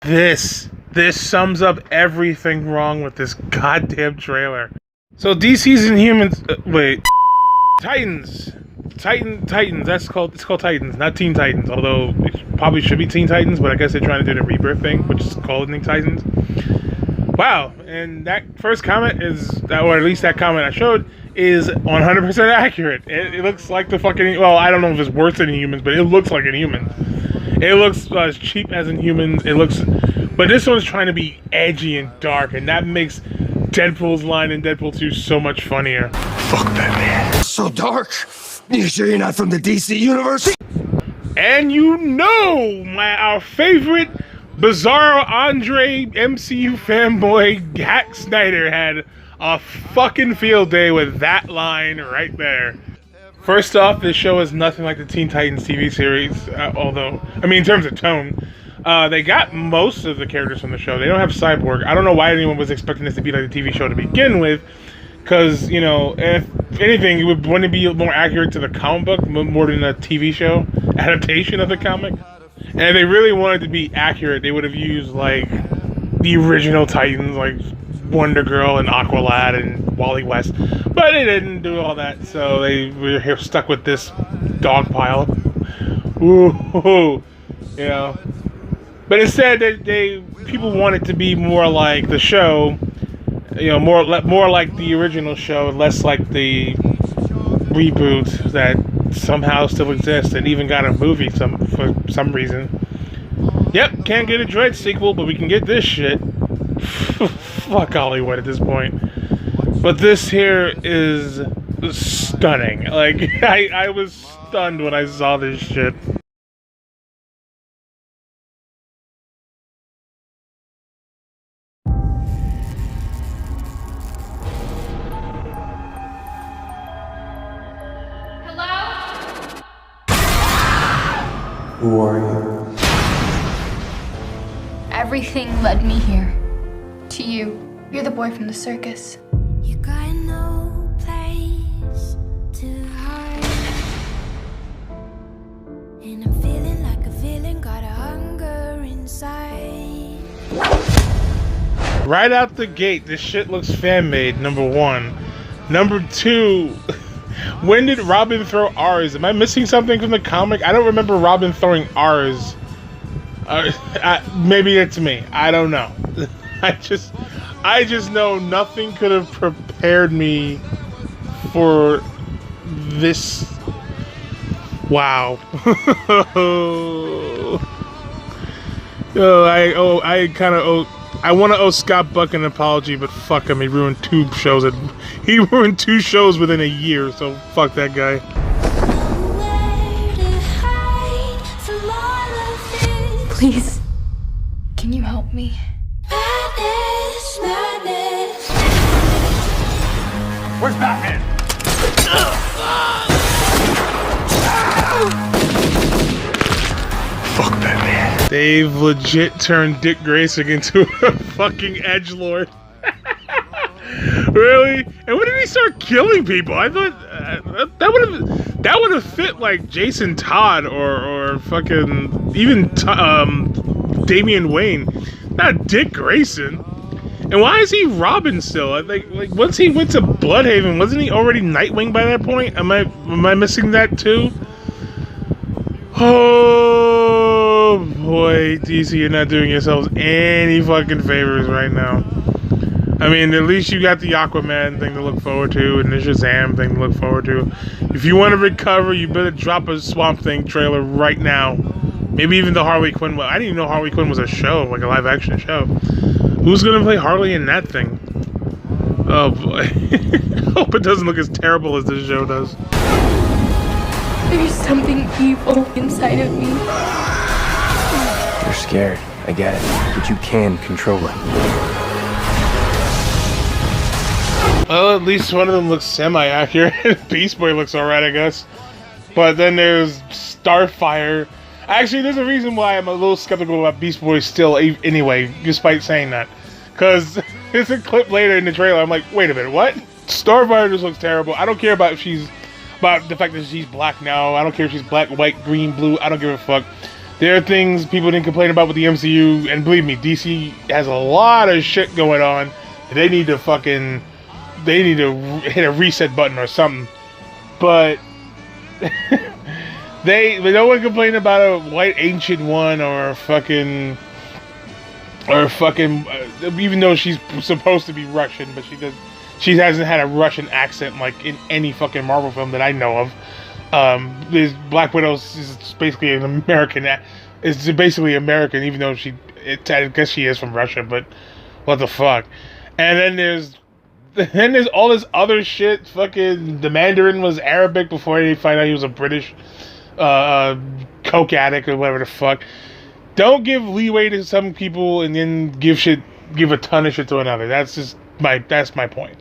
This sums up everything wrong with this goddamn trailer. So DC's Inhumans, Titans. It's called Titans, not Teen Titans. Although it probably should be Teen Titans, but I guess they're trying to do the rebirth thing, which is called Titans. Wow, and that first comment or at least that comment I showed, is 100% accurate. It looks like the fucking, well, I don't know if it's worse than Inhumans, but it looks like Inhumans. It looks as cheap as Inhumans. But this one's trying to be edgy and dark, and that makes Deadpool's line in Deadpool 2 so much funnier. Fuck Batman. So dark. You sure you're not from the DC universe? And our favorite Bizarro Andre MCU fanboy Zack Snyder had a fucking field day with that line right there. First off, this show is nothing like the Teen Titans TV series, in terms of tone. They got most of the characters from the show. They don't have Cyborg. I don't know why anyone was expecting this to be like the TV show to begin with, because, if anything, it would want to be more accurate to the comic book more than a TV show adaptation of the comic. And if they really wanted to be accurate, they would have used, like, the original Titans, like Wonder Girl and Aqualad and Wally West. But they didn't do all that, so they were stuck with this dog pile. Ooh, But instead, people want it to be more like the show, more like the original show, less like the reboot that somehow still exists and even got a movie for some reason. Yep, can't get a Dread sequel, but we can get this shit. Fuck Hollywood at this point. But this here is stunning. Like, I was stunned when I saw this shit. Who are you? Everything led me here. To you. You're the boy from the circus. You got no place to hide. And I'm feeling like a villain, got a hunger inside. Right out the gate, this shit looks fan-made, number one. Number two, when did Robin throw R's? Am I missing something from the comic? I don't remember Robin throwing R's. Maybe it's me. I don't know. I just know nothing could have prepared me for this. Wow. I want to owe Scott Buck an apology, but fuck him. He ruined two shows. He ruined 2 shows within a year, so fuck that guy. Please, can you help me? Madness, madness. Where's Batman? Fuck Batman. They've legit turned Dick Grayson into a fucking edgelord. Really? And when did he start killing people? I thought that would have fit like Jason Todd or fucking even Damian Wayne, not Dick Grayson. And why is he Robin still? Like once he went to Bloodhaven, wasn't he already Nightwing by that point? Am I missing that too? Oh boy, DC, you're not doing yourselves any fucking favors right now. I mean, at least you got the Aquaman thing to look forward to and the Shazam thing to look forward to. If you want to recover, you better drop a Swamp Thing trailer right now. Maybe even the Harley Quinn one. I didn't even know Harley Quinn was a show, like a live action show. Who's gonna play Harley in that thing? Oh boy. Hope it doesn't look as terrible as this show does. There's something evil inside of me. You're scared. I get it. But you can control it. Well, at least one of them looks semi-accurate. Beast Boy looks alright, I guess. But then there's Starfire. Actually, there's a reason why I'm a little skeptical about Beast Boy still anyway, despite saying that. Because there's a clip later in the trailer, I'm like, wait a minute, what? Starfire just looks terrible. I don't care about the fact that she's black now. I don't care if she's black, white, green, blue. I don't give a fuck. There are things people didn't complain about with the MCU, and believe me, DC has a lot of shit going on. They need to hit a reset button or something. But no one complained about a white ancient one or fucking, even though she's supposed to be Russian, but she hasn't had a Russian accent like in any fucking Marvel film that I know of. This Black Widow is basically an American. Is basically American, even though I guess she is from Russia. But what the fuck? And then there's all this other shit. Fucking the Mandarin was Arabic before they find out he was a British coke addict or whatever the fuck. Don't give leeway to some people and then give a ton of shit to another. That's my point.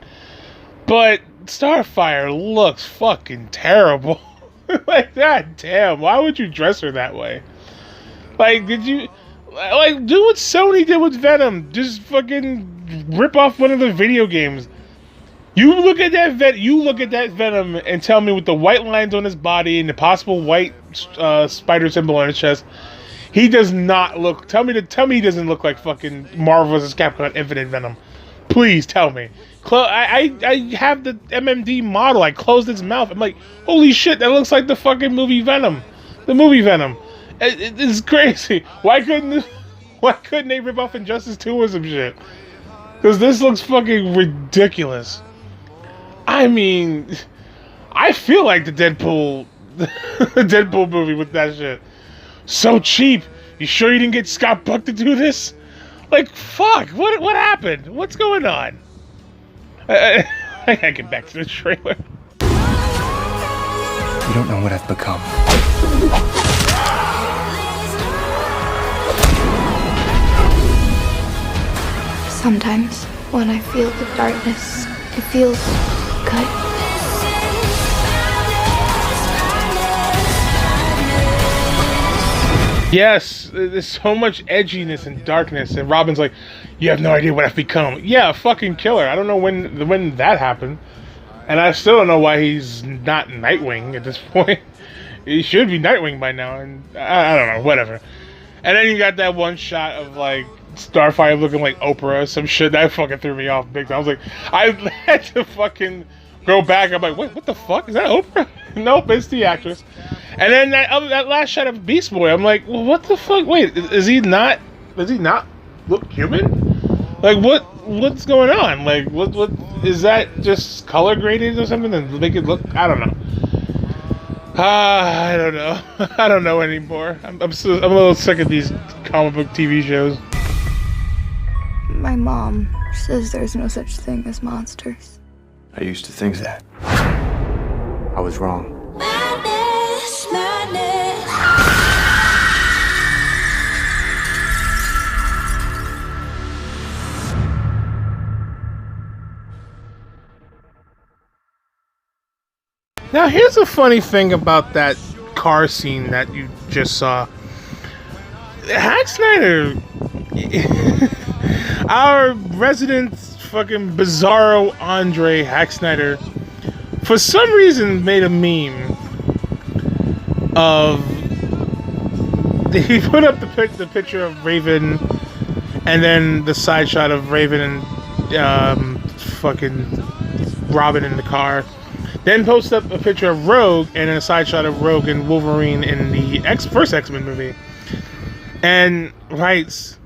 But Starfire looks fucking terrible. Like, god damn, why would you dress her that way? Like, do what Sony did with Venom. Just fucking rip off one of the video games. You look at that Venom and tell me with the white lines on his body and the possible white spider symbol on his chest, he does not look. Tell me he doesn't look like fucking Marvel vs. Capcom Infinite Venom. Please tell me. I have the MMD model. I closed its mouth. I'm like, holy shit, that looks like the fucking movie Venom. The movie Venom. It's crazy. Why couldn't they rip off Injustice 2 or some shit? Because this looks fucking ridiculous. I mean, I feel like the Deadpool movie with that shit. So cheap. You sure you didn't get Scott Buck to do this? Like, fuck. What happened? What's going on? I gotta get back to the trailer. You don't know what I've become. Sometimes, when I feel the darkness, it feels good. Yes, there's so much edginess and darkness, and Robin's like, you have no idea what I've become. Yeah, fucking killer. I don't know when that happened, and I still don't know why he's not Nightwing at this point. He should be Nightwing by now, and I don't know, whatever. And then you got that one shot of like Starfire looking like Oprah or some shit that fucking threw me off big time. I was like, I had to fucking go back. I'm like, wait, what the fuck? Is that Oprah? Nope, it's the actress. And then that last shot of Beast Boy, I'm like, well, what the fuck? Wait, does he not look human? Like, what's going on? Like, what is that just color graded or something to make it look? I don't know. I don't know. I don't know anymore. I'm a little sick of these comic book TV shows. My mom says there's no such thing as monsters. I used to think that. I was wrong. Madness, madness. Now, here's a funny thing about that car scene that you just saw. Hack Snyder, our resident fucking Bizarro Andre Hack Snyder, for some reason made a meme of, he put up the picture of Raven and then the side shot of Raven and fucking Robin in the car, then post up a picture of Rogue and then a side shot of Rogue and Wolverine in the first X-Men movie, and writes,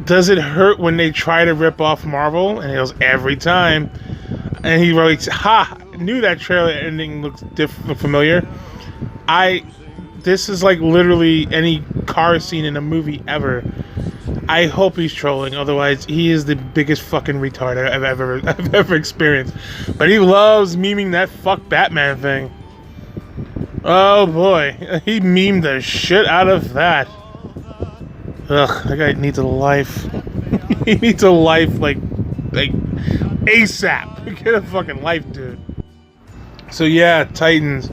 does it hurt when they try to rip off Marvel? And he goes, every time. And he writes, ha, knew that trailer ending looks familiar. This is like literally any car scene in a movie ever. I hope he's trolling, otherwise he is the biggest fucking retard I've ever experienced. But he loves memeing that fuck Batman thing. Oh boy, he memed the shit out of that. Ugh, that guy needs a life. He needs a life like ASAP. Get a fucking life, dude. So yeah, Titans.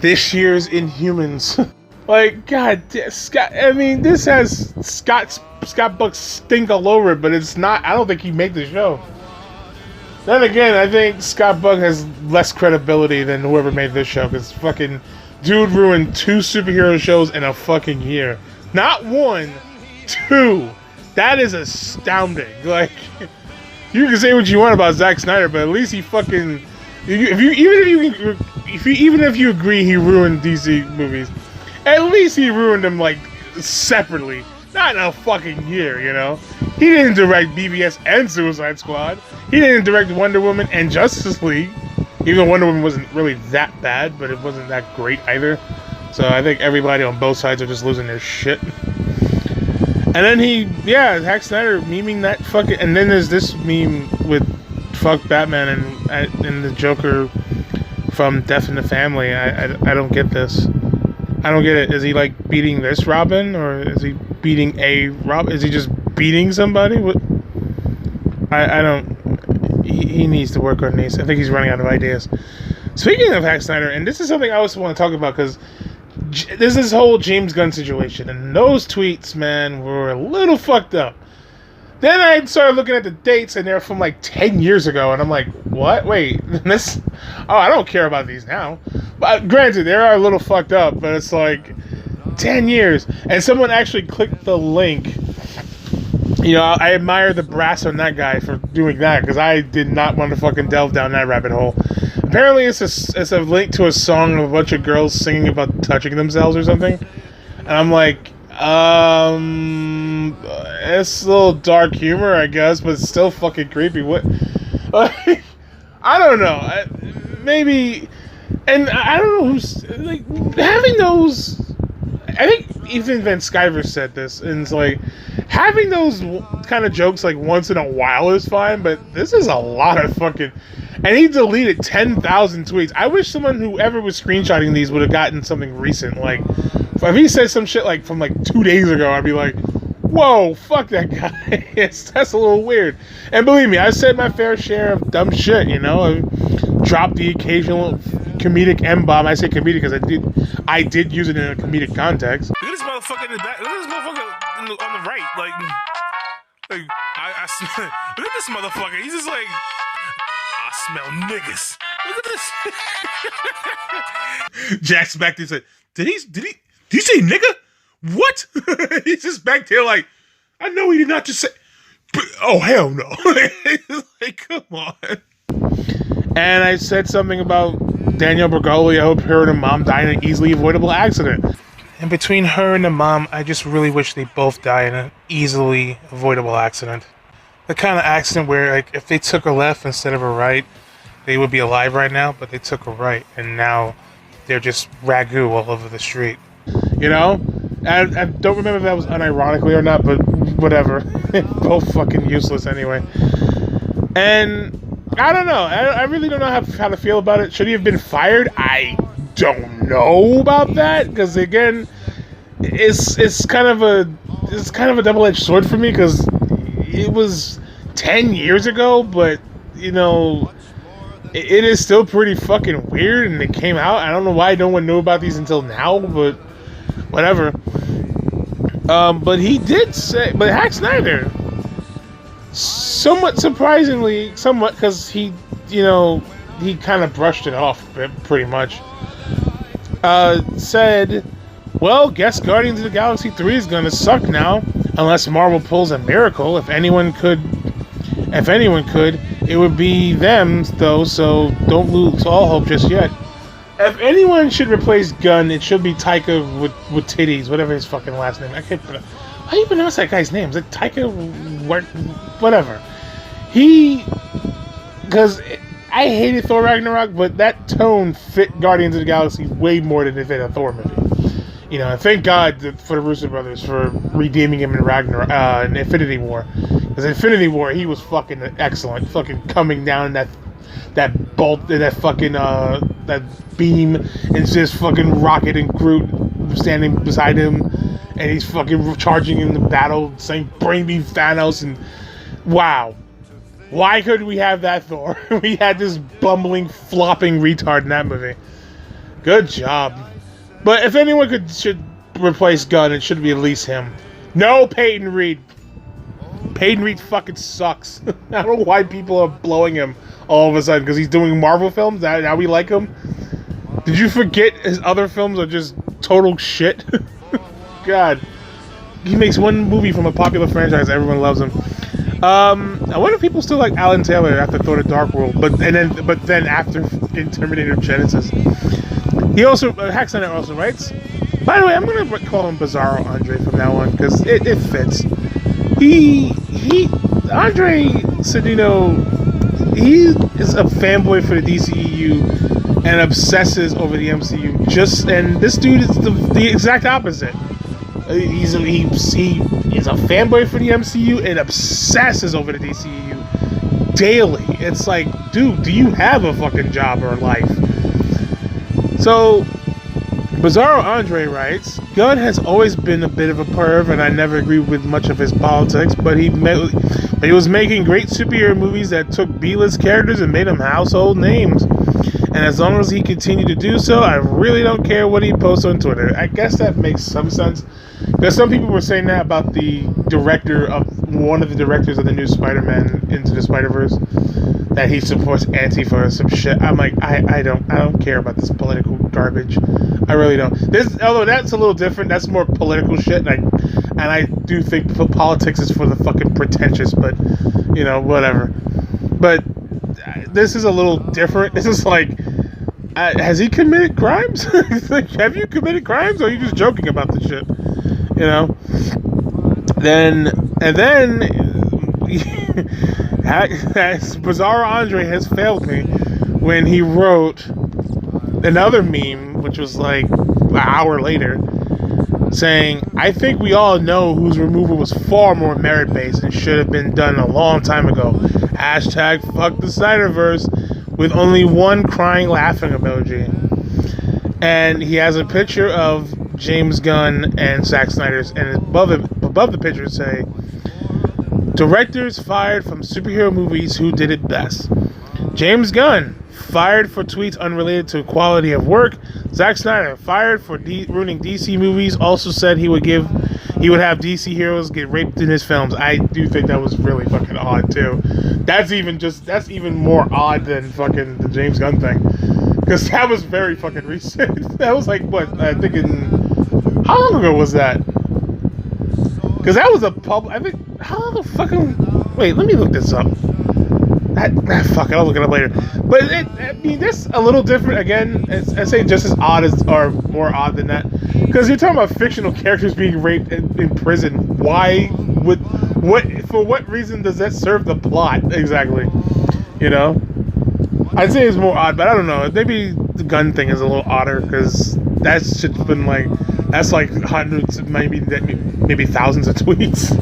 This year's Inhumans. Like, god, Scott. I mean, this has Scott Buck's stink all over it, but it's not. I don't think he made the show. Then again, I think Scott Buck has less credibility than whoever made this show, because fucking Dude ruined 2 superhero shows in a fucking year. Not 1, 2. That is astounding. Like, you can say what you want about Zack Snyder, but at least he fucking, even if you agree he ruined DC movies, at least he ruined them like separately, not in a fucking year. You know, he didn't direct BVS and Suicide Squad. He didn't direct Wonder Woman and Justice League, even though Wonder Woman wasn't really that bad, but it wasn't that great either. So I think everybody on both sides are just losing their shit. And then Zack Snyder memeing that fucking, and then there's this meme with fuck Batman and the Joker from Death in the Family. I don't get this. I don't get it. Is he like beating this Robin, or is he beating a Robin? Is he just beating somebody? What? I don't. He needs to work on these. I think he's running out of ideas. Speaking of Zack Snyder, and this is something I also want to talk about because there's this whole James Gunn situation, and those tweets, man, were a little fucked up. Then I started looking at the dates, and they're from like 10 years ago, and I'm like, what? Wait, this? Oh, I don't care about these now. But granted, they are a little fucked up, but it's like 10 years. And someone actually clicked the link. You know, I admire the brass on that guy for doing that, because I did not want to fucking delve down that rabbit hole. Apparently, it's a link to a song of a bunch of girls singing about touching themselves or something. And I'm like, it's a little dark humor, I guess, but it's still fucking creepy. What? Like, I don't know. Maybe, and I don't know who's like having those. I think Ethan Van Sciver said this, and it's like having those kind of jokes like once in a while is fine, but this is a lot of fucking. And he deleted 10,000 tweets. I wish someone whoever was screenshotting these would have gotten something recent. Like, if he said some shit like from like 2 days ago, I'd be like, whoa, fuck that guy. That's a little weird. And believe me, I said my fair share of dumb shit, you know. I've dropped the occasional comedic M-bomb. I say comedic because I did use it in a comedic context. Look at this motherfucker in the back. Look at this motherfucker on the right. Like I look at this motherfucker. He's just like, I smell niggas. Look at this. Jack's back there said, did you say nigga? What? He's just back there like, I know he did not just say, but, oh hell no. Like, come on. And I said something about Danielle Bergoli. I hope her and her mom die in an easily avoidable accident. And between her and the mom, I just really wish they both die in an easily avoidable accident. The kind of accident where, like, if they took a left instead of a right, they would be alive right now, but they took a right, and now they're just ragu all over the street. You know? I don't remember if that was unironically or not, but whatever. Both fucking useless anyway. And I don't know. I really don't know how to feel about it. Should he have been fired? I don't know about that, because again, it's kind of a double-edged sword for me, because it was 10 years ago, but you know, it is still pretty fucking weird, and it came out. I don't know why no one knew about these until now, but whatever. But he did say, but Zack Snyder, somewhat surprisingly, because he kind of brushed it off pretty much. Said, well, guess Guardians of the Galaxy 3 is gonna suck now, unless Marvel pulls a miracle. If anyone could, it would be them, though, so don't lose all hope just yet. If anyone should replace Gunn, it should be Taika with titties, whatever his fucking last name. I can't pronounce. How do you pronounce that guy's name? Is it Taika? Whatever. Because I hated Thor Ragnarok, but that tone fit Guardians of the Galaxy way more than it fit a Thor movie. You know, and thank God for the Russo brothers for redeeming him in Ragnarok, in Infinity War. Because Infinity War, he was fucking excellent. Fucking coming down that bolt, that fucking, that beam, and just fucking Rocket and Groot standing beside him, and he's fucking charging in the battle, saying, bring me Thanos, and wow. Why couldn't we have that Thor? We had this bumbling, flopping retard in that movie. Good job. But if anyone should replace Gunn, it should be at least him. No Peyton Reed. Peyton Reed fucking sucks. I don't know why people are blowing him all of a sudden, because he's doing Marvel films. Now we like him. Did you forget his other films are just total shit? God. He makes one movie from a popular franchise, everyone loves him. I wonder if people still like Alan Taylor after Thor: The Dark World, but then after in Terminator Genesis. He also Zack Snyder also writes. By the way, I'm gonna call him Bizarro Andre from now on because it fits. Andre Cedeno, he is a fanboy for the DCEU and obsesses over the MCU. And this dude is the exact opposite. He's a fanboy for the MCU and obsesses over the DCEU daily. It's like, dude, do you have a fucking job or life? So, Bizarro Andre writes, Gunn has always been a bit of a perv, and I never agreed with much of his politics, but he was making great superhero movies that took B-list characters and made them household names. And as long as he continued to do so, I really don't care what he posts on Twitter. I guess that makes some sense. Because some people were saying that about the director of one of the directors of the new Spider-Man Into the Spider-Verse, that he supports Antifa or some shit. I'm like, I don't care about this political garbage. I really don't. Although that's a little different. That's more political shit, and I do think politics is for the fucking pretentious. But you know, whatever. But this is a little different. This is like, has he committed crimes? Like, have you committed crimes, or are you just joking about the shit? You know. Then Bizarro Andre has failed me when he wrote another meme, which was like an hour later, saying, I think we all know whose removal was far more merit-based and should have been done a long time ago. Hashtag fuck the Snyderverse, with only one crying laughing emoji. And he has a picture of James Gunn and Zack Snyder's, and above the picture say, directors fired from superhero movies who did it best. James Gunn fired for tweets unrelated to quality of work. Zack Snyder fired for ruining DC movies. Also said he would have DC heroes get raped in his films. I do think that was really fucking odd too. That's even more odd than fucking the James Gunn thing, because that was very fucking recent. That was like what I think how long ago was that? Because that was a I think how the fucking wait. Let me look this up. Fuck it, I'll look it up later. But I mean, that's a little different. Again, I say just as odd as, or more odd than that. Because you're talking about fictional characters being raped in prison. For what reason does that serve the plot, exactly? You know? I'd say it's more odd, but I don't know. Maybe the gun thing is a little odder, because that's just been like, that's like hundreds, maybe thousands of tweets.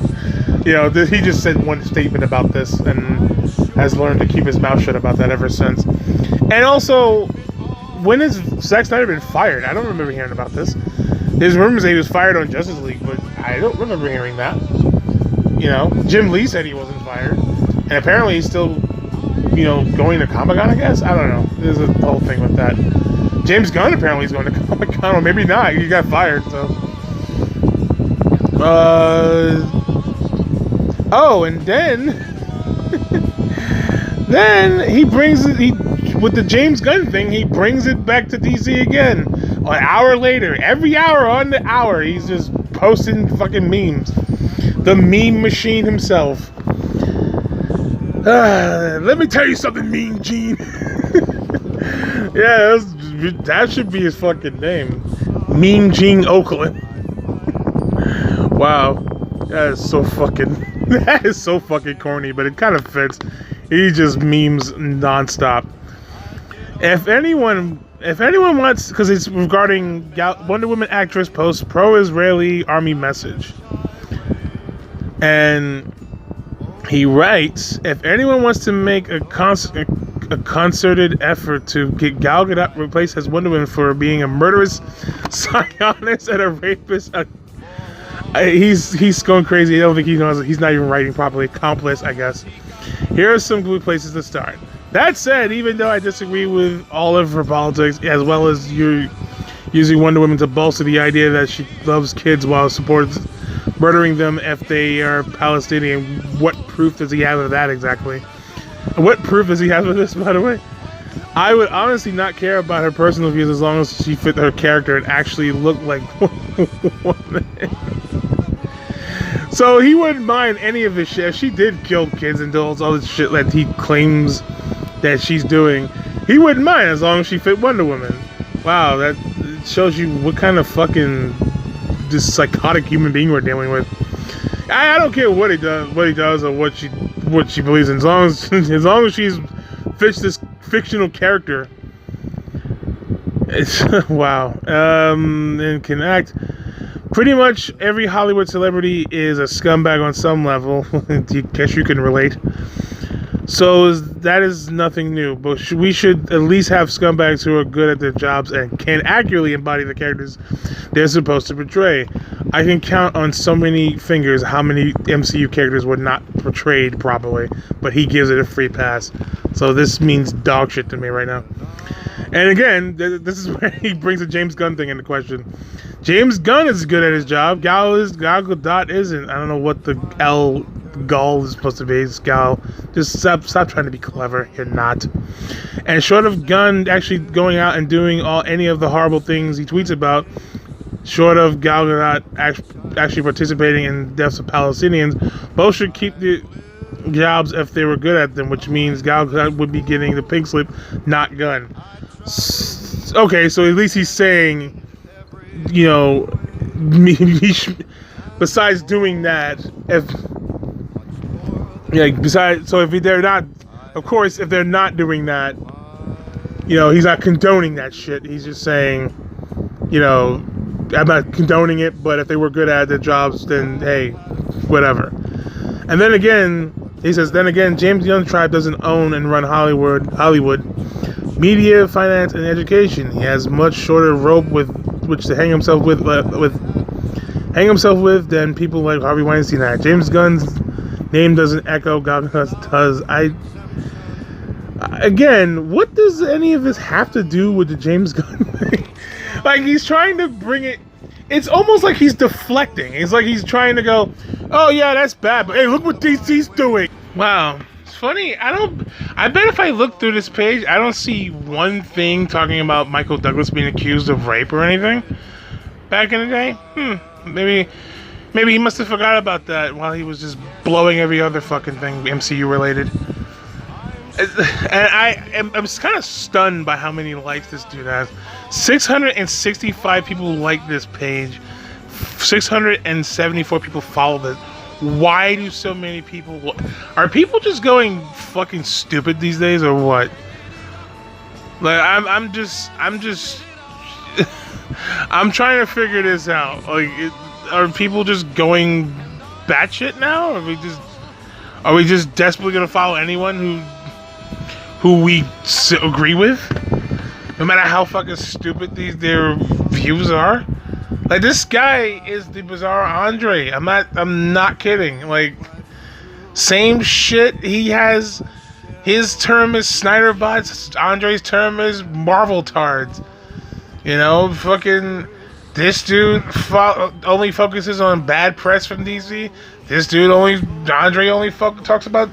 You know, he just said one statement about this, and has learned to keep his mouth shut about that ever since. And also, when has Zack Snyder been fired? I don't remember hearing about this. There's rumors that he was fired on Justice League, but I don't remember hearing that. You know, Jim Lee said he wasn't fired, and apparently he's still, you know, going to Comic-Con, I guess? I don't know. There's a whole thing with that. James Gunn apparently is going to Comic-Con, or maybe not. He got fired, so. Oh, and then he brings it, with the James Gunn thing, he brings it back to DC again. An hour later, every hour on the hour, he's just posting fucking memes. The meme machine himself. Let me tell you something, Mean Gene. Yeah, that should be his fucking name. Mean Gene Oakland. Wow. That is so fucking corny, but it kind of fits. He just memes nonstop. If anyone wants, because it's regarding Wonder Woman actress posts pro-Israeli army message, and he writes, if anyone wants to make a concerted effort to get Gal Gadot replaced as Wonder Woman for being a murderous Zionist and a rapist, he's going crazy. I don't think he knows. He's not even writing properly. Accomplice, I guess. Here are some good places to start. That said, even though I disagree with all of her politics, as well as you're using Wonder Woman to bolster the idea that she loves kids while supports murdering them if they are Palestinian, what proof does he have of that exactly? What proof does he have of this, by the way? I would honestly not care about her personal views as long as she fit her character and actually looked like one. So he wouldn't mind any of this shit. If she did kill kids and do all this shit that he claims that she's doing, he wouldn't mind as long as she fit Wonder Woman. Wow, that shows you what kind of fucking this psychotic human being we're dealing with. I don't care what he does or what she believes in, as long as she's fits this fictional character. It's wow. And can act. Pretty much every Hollywood celebrity is a scumbag on some level. I guess you can relate. So that is nothing new, but we should at least have scumbags who are good at their jobs and can accurately embody the characters they're supposed to portray. I can count on so many fingers how many MCU characters were not portrayed properly, but he gives it a free pass. So this means dog shit to me right now. And again, this is where he brings the James Gunn thing into question. James Gunn is good at his job. Gal Gadot isn't. I don't know what the Gal is supposed to be. It's Gal. Just stop trying to be clever. You're not. And short of Gunn actually going out and doing any of the horrible things he tweets about, short of Gal Gadot actually participating in deaths of Palestinians, both should keep the jobs if they were good at them, which means Gal Gadot would be getting the pink slip, not Gunn. Okay, so at least he's saying, you know, besides doing that, if they're not, of course, if they're not doing that, you know, he's not condoning that shit. He's just saying, you know, I'm not condoning it, but if they were good at their jobs, then hey, whatever. And then again, he says, James Gunn tribe doesn't own and run Hollywood, media, finance, and education. He has much shorter rope with which to hang himself with than people like Harvey Weinstein had. James Gunn's name doesn't echo Gal Gadot's does. Again, what does any of this have to do with the James Gunn thing? Like, he's trying to bring it. It's almost like he's deflecting. It's like he's trying to go, oh yeah, that's bad, but hey, look what DC's doing. Wow. It's funny, I bet if I look through this page, I don't see one thing talking about Michael Douglas being accused of rape or anything back in the day. Maybe he must have forgot about that while he was just blowing every other fucking thing MCU related. And I'm kind of stunned by how many likes this dude has. 665 people like this page. 674 people follow this. Why do so many people... Are people just going fucking stupid these days or what? Like, I'm just I'm trying to figure this out. Like, are people just going batshit now? Are we just desperately gonna follow anyone who we agree with, no matter how fucking stupid their views are? Like, this guy is the Bizarro Andre. I'm not kidding. Like, same shit. He has, his term is Snyder bots. Andre's term is Marvel tards. You know, fucking, this dude only focuses on bad press from DC. This dude Andre only talks about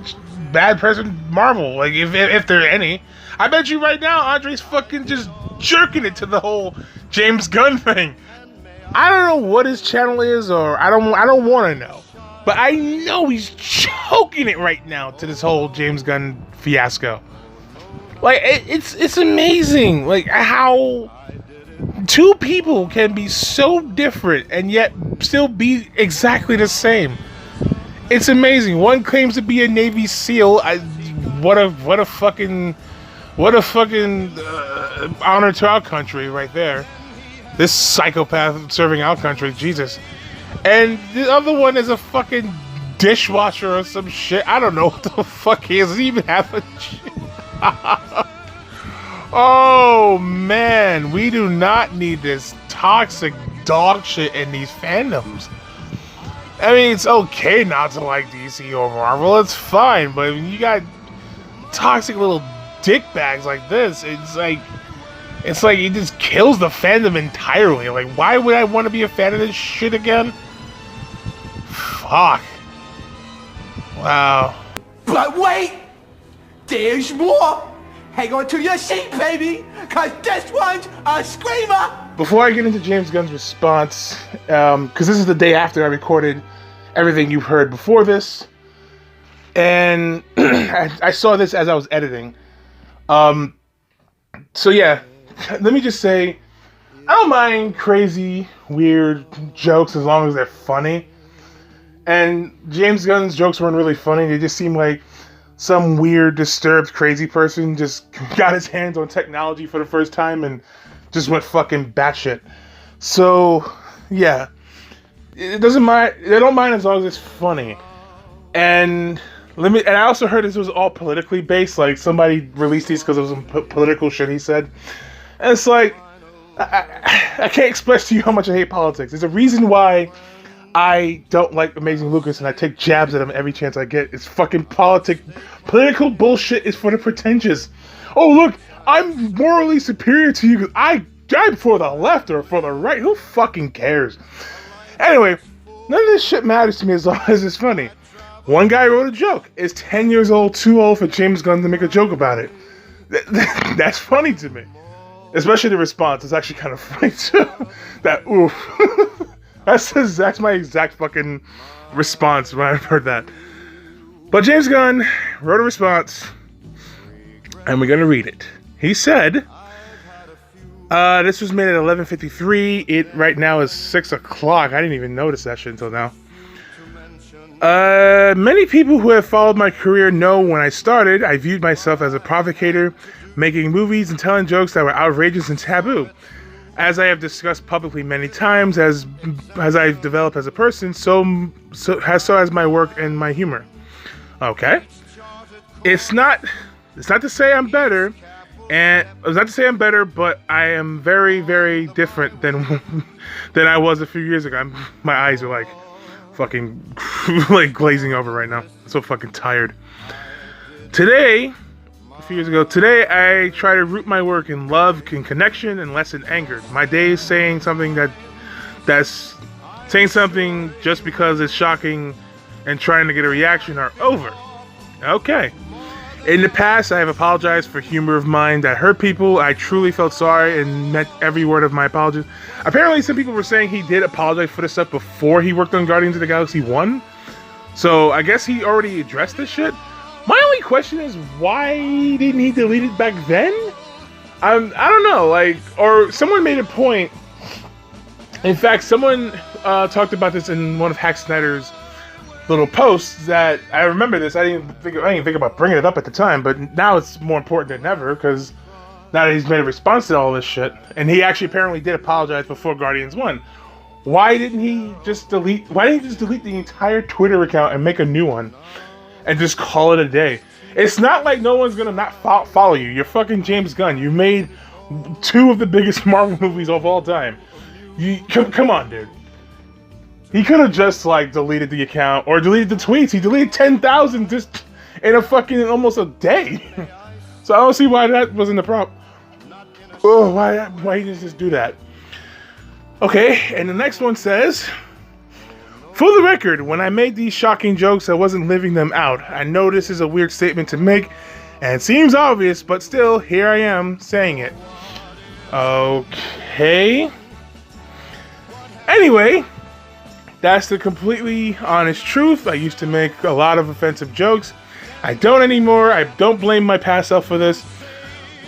bad press from Marvel. Like, if there are any. I bet you right now, Andre's fucking just jerking it to the whole James Gunn thing. I don't know what his channel is, or I don't want to know. But I know he's choking it right now to this whole James Gunn fiasco. Like, it's amazing, like, how two people can be so different and yet still be exactly the same. It's amazing. One claims to be a Navy SEAL. What a fucking honor to our country right there. This psychopath serving our country, Jesus. And the other one is a fucking dishwasher or some shit. I don't know what the fuck he is. Does he even have a shit? Oh man, we do not need this toxic dog shit in these fandoms. I mean, it's okay not to like DC or Marvel. It's fine, but when you got toxic little dickbags like this, it's like it just kills the fandom entirely. Like, why would I want to be a fan of this shit again? Fuck. Wow. But wait! There's more! Hang on to your seat, baby, cause this one's a screamer! Before I get into James Gunn's response, because this is the day after I recorded everything you've heard before this, and I saw this as I was editing. So yeah, let me just say, I don't mind crazy, weird jokes as long as they're funny. And James Gunn's jokes weren't really funny. They just seemed like some weird, disturbed, crazy person just got his hands on technology for the first time and just went fucking batshit. So, yeah. It doesn't mind. They don't mind as long as it's funny. And I also heard this was all politically based. Like, somebody released these because of some political shit he said. And it's like, I can't express to you how much I hate politics. There's a reason why I don't like Amazing Lucas and I take jabs at him every chance I get. It's fucking political bullshit is for the pretentious. Oh, look, I'm morally superior to you because I'm for the left or for the right. Who fucking cares? Anyway, none of this shit matters to me as long as it's funny. One guy wrote a joke. It's 10 years old, too old for James Gunn to make a joke about it. That's funny to me. Especially the response. It's actually kind of funny too. That oof. That's my exact fucking response when I heard that. But James Gunn wrote a response, and we're gonna read it. He said, this was made at 11:53. It right now is 6 o'clock. I didn't even notice that shit until now. Many people who have followed my career know when I started, I viewed myself as a provocator, making movies and telling jokes that were outrageous and taboo. As I have discussed publicly many times, as I've developed as a person, so has my work and my humor. Okay, it's not to say I'm better, and it's not to say I'm better, but I am very, very different than I was a few years ago. My eyes are like fucking like glazing over right now. I'm so fucking tired. A few years ago, today I try to root my work in love and connection and less in anger. My days saying something that's saying something just because it's shocking and trying to get a reaction are over. Okay. In the past, I have apologized for humor of mine that hurt people. I truly felt sorry and meant every word of my apologies. Apparently, some people were saying he did apologize for this stuff before he worked on Guardians of the Galaxy 1. So I guess he already addressed this shit. My only question is, why didn't he delete it back then? I don't know, like, or someone made a point. In fact, someone talked about this in one of Snyder's little posts that I remember this. I didn't think about bringing it up at the time, but now it's more important than ever because now that he's made a response to all this shit, and he actually apparently did apologize before Guardians 1. Why didn't he just delete the entire Twitter account and make a new one? And just call it a day. It's not like no one's gonna not follow you. You're fucking James Gunn. You made 2 of the biggest Marvel movies of all time. Come on, dude. He could have just like deleted the account or deleted the tweets. He deleted 10,000 just in a fucking almost a day. So I don't see why that wasn't the problem. Oh, why did he just do that? Okay, and the next one says, for the record, when I made these shocking jokes, I wasn't living them out. I know this is a weird statement to make, and it seems obvious, but still, here I am saying it. Okay. Anyway, that's the completely honest truth. I used to make a lot of offensive jokes. I don't anymore. I don't blame my past self for this.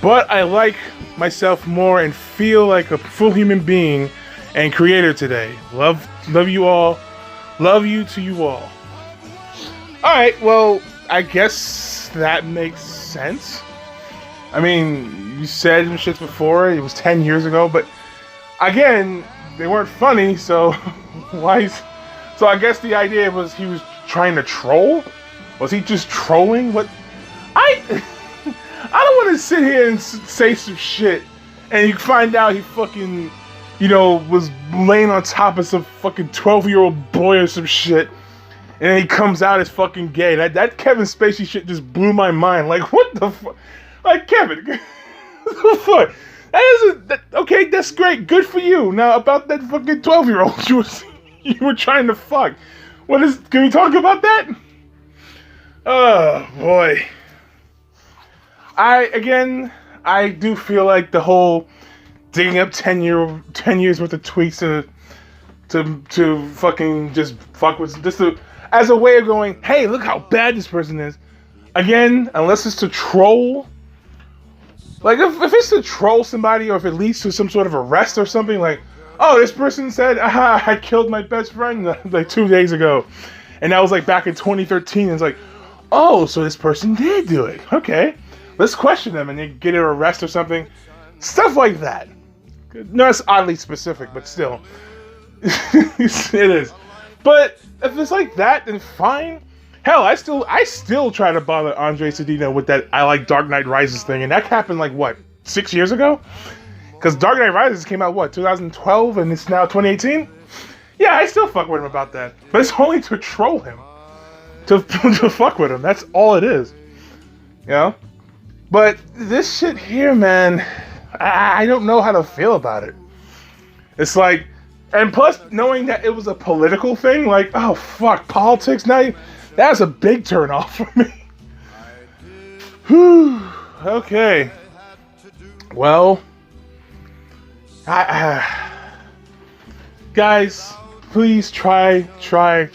But I like myself more and feel like a full human being and creator today. Love you all. Love you to you all. Alright, well, I guess that makes sense. I mean, you said some shit before, it was 10 years ago, but again, they weren't funny, so so I guess the idea was he was trying to troll? Was he just trolling? What? I don't want to sit here and say some shit and you find out he fucking, was laying on top of some fucking 12-year-old boy or some shit, and then he comes out as fucking gay. That Kevin Spacey shit just blew my mind. Like, what the fuck? Like, Kevin, what the fuck? Okay, that's great. Good for you. Now, about that fucking 12-year-old you were trying to fuck. Can we talk about that? Oh, boy. I do feel like the whole digging up 10 years worth of tweets to fucking just fuck with, just to, as a way of going, hey, look how bad this person is. Again, unless it's to troll, like if it's to troll somebody, or if it leads to some sort of arrest or something, like, oh, this person said, I killed my best friend like 2 days ago, and that was like back in 2013. And it's like, oh, so this person did do it. Okay, let's question them and then get an arrest or something. Stuff like that. No, it's oddly specific, but still, it is. But if it's like that, then fine. Hell, I still try to bother Andre Cedeno with that I like Dark Knight Rises thing, and that happened like what, 6 years ago? Because Dark Knight Rises came out what, 2012, and it's now 2018. Yeah, I still fuck with him about that, but it's only to troll him, to fuck with him. That's all it is, you know. But this shit here, man, I don't know how to feel about it. It's like, and plus knowing that it was a political thing, like, oh fuck, politics now. That's a big turn off for me. Whew. Okay. Well, guys, please try to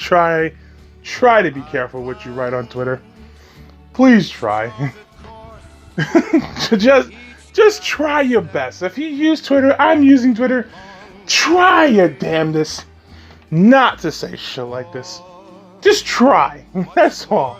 be careful what you write on Twitter. Please try. just try your best. If you use Twitter, I'm using Twitter. Try your damnedest not to say shit like this. Just try. That's all.